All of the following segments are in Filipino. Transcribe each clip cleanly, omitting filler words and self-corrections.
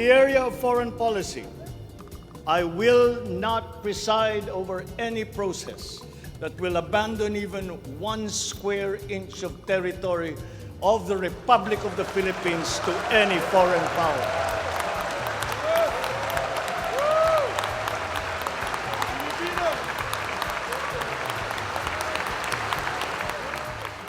the area of foreign policy, I will not preside over any process that will abandon even 1 square inch of territory of the Republic of the Philippines to any foreign power.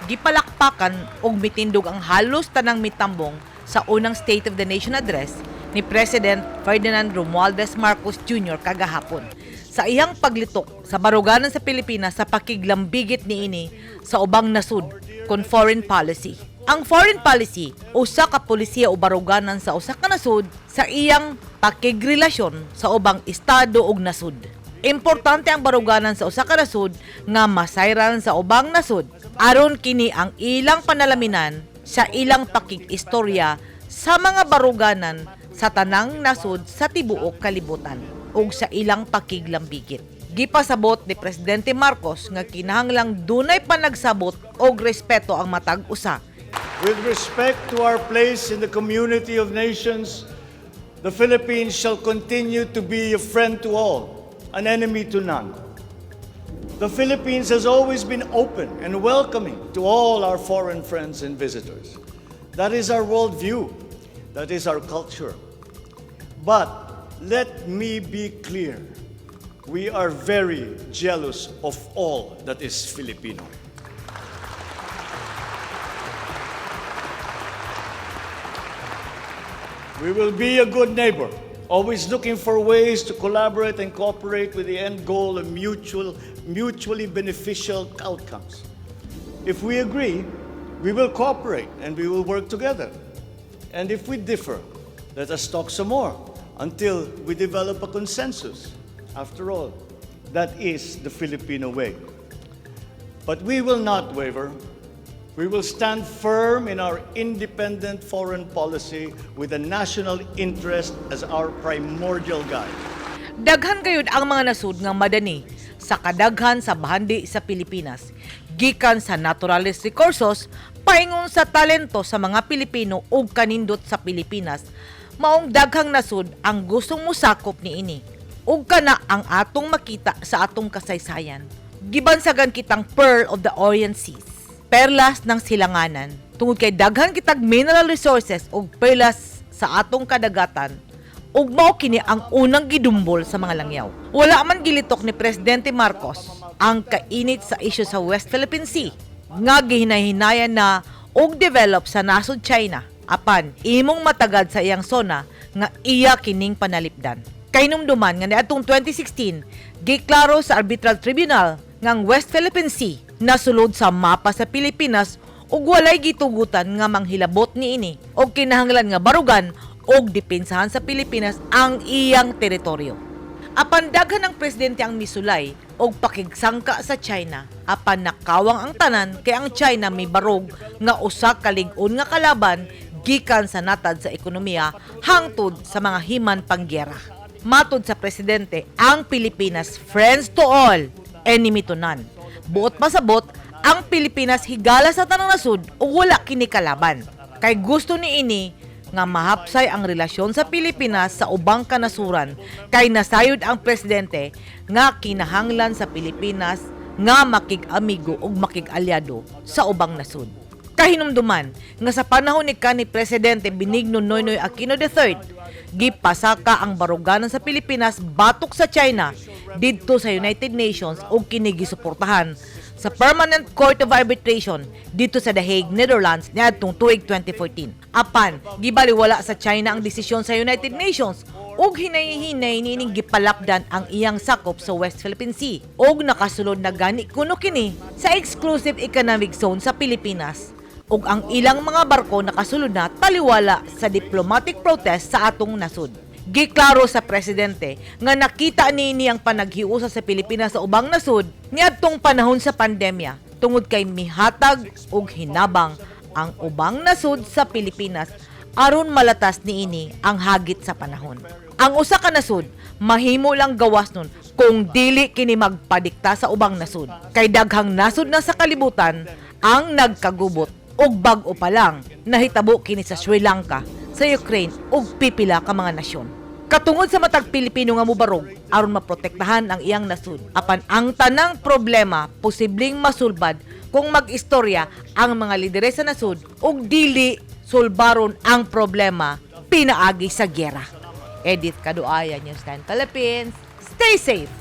Gipalakpakan og mitindog ang halos tanang mitambong sa unang State of the Nation address ni President Ferdinand Romualdez Marcos Jr. kagahapon sa iyang paglitok sa baruganan sa Pilipinas sa pakiglambigit niini sa ubang nasud kon foreign policy. Ang foreign policy usa ka polisiya o baruganan sa usa ka nasud sa iyang pakigrelasyon sa ubang estado ug nasud. Importante ang baruganan sa usa ka nasud nga masayran sa ubang nasud aron kini ang ilang panalaminan sa ilang pakig-istorya sa mga baruganan sa tanang nasud sa tibuok kalibutan ug sa ilang pakiglambigit. Gipasabot ni Presidente Marcos nga kinahanglang dunay panagsabot og respeto ang matag usa. With respect to our place in the community of nations, the Philippines shall continue to be a friend to all, an enemy to none. The Philippines has always been open and welcoming to all our foreign friends and visitors. That is our worldview. That is our culture. But let me be clear. We are very jealous of all that is Filipino. We will be a good neighbor, always looking for ways to collaborate and cooperate with the end goal of mutually beneficial outcomes. If we agree, we will cooperate and we will work together. And if we differ, let us talk some more until we develop a consensus. After all, that is the Filipino way. But we will not waver. We will stand firm in our independent foreign policy with the national interest as our primordial guide. Daghan gayud ang mga nasud nga madani sa kadaghan sa bahandi sa Pilipinas, gikan sa natural resources paingon sa talento sa mga Pilipino ug kanindot sa Pilipinas. Maong daghang nasud ang gustong musakop niini ug kana ang atong makita sa atong kasaysayan. Gibansagan kitang Pearl of the Orient Seas, perlas ng silanganan, tungod kay daghan kitag mineral resources ug perlas sa atong kadagatan ug mao kini ang unang gidumbol sa mga langyaw. Wala man gilitok ni Presidente Marcos ang kainit sa isyu sa West Philippine Sea nga gihinay-hinayan na ug develop sa nasod China apan imong matagad sa iyang sona nga iya kining panalipdan. Kainumduman nga niadtong 2016 giklaro sa Arbitral Tribunal nga ang West Philippine Sea nasulod sa mapa sa Pilipinas ug walay gitugutan nga manghilabot niini og kinahanglan nga barugan og depensahan sa Pilipinas ang iyang teritoryo. Apan daghan ang presidente ang misulay og pakigsangka sa China apan nakawang ang tanan kay ang China may barog nga usa ka lig-on nga kalaban gikan sa natad sa ekonomiya hangtod sa mga himan panggera. Matod sa presidente, ang Pilipinas friends to all, enemy to none. Buot pasabot, ang Pilipinas higala sa tanang nasud ug wala kini kalaban. Kay gusto niini nga mahapsay ang relasyon sa Pilipinas sa ubang kanasuran kay nasayod ang presidente nga kinahanglan sa Pilipinas nga makig-amigo ug makig-alyado sa ubang nasud. Kahinumduman nga sa panahon ni kanhi Presidente Benigno Noynoy Aquino III, gipasaka ang baruganan sa Pilipinas batok sa China didto sa United Nations ug kini gisuportahan sa Permanent Court of Arbitration dito sa The Hague, Netherlands niadtong tuig 2014. Apan gibaliwala sa China ang desisyon sa United Nations ug hinay-hinay nining gipalapdan ang iyang sakop sa West Philippine Sea ug nakasulod na gani kuno kini sa Exclusive Economic Zone sa Pilipinas ug ang ilang mga barko nakasulod na taliwala sa diplomatic protest sa atong nasud. Giklaro sa presidente nga nakita niini ang panaghiusa sa Pilipinas sa ubang nasud niadtong panahon sa pandemya tungod kay mihatag og hinabang ang ubang nasud sa Pilipinas aron malatas niini ang hagit sa panahon. Ang usa ka nasud mahimo lang gawas nun kung dili kini magpadikta sa ubang nasud. Kay daghang nasud na sa kalibutan ang nagkagubot ug bag-o pa lang nahitabo kini sa Sri Lanka sa Ukraine ug pipila ka mga nasyon. Katungod sa matag Pilipino nga mubarog aron maprotektahan ang iyang nasud. Apan ang tanang problema posibleng masulbad kung mag-istorya ang mga lideres sa nasud ug dili sulbaron ang problema pinaagi sa gyera. Edith Kaduaya, News 10 Philippines. Stay safe!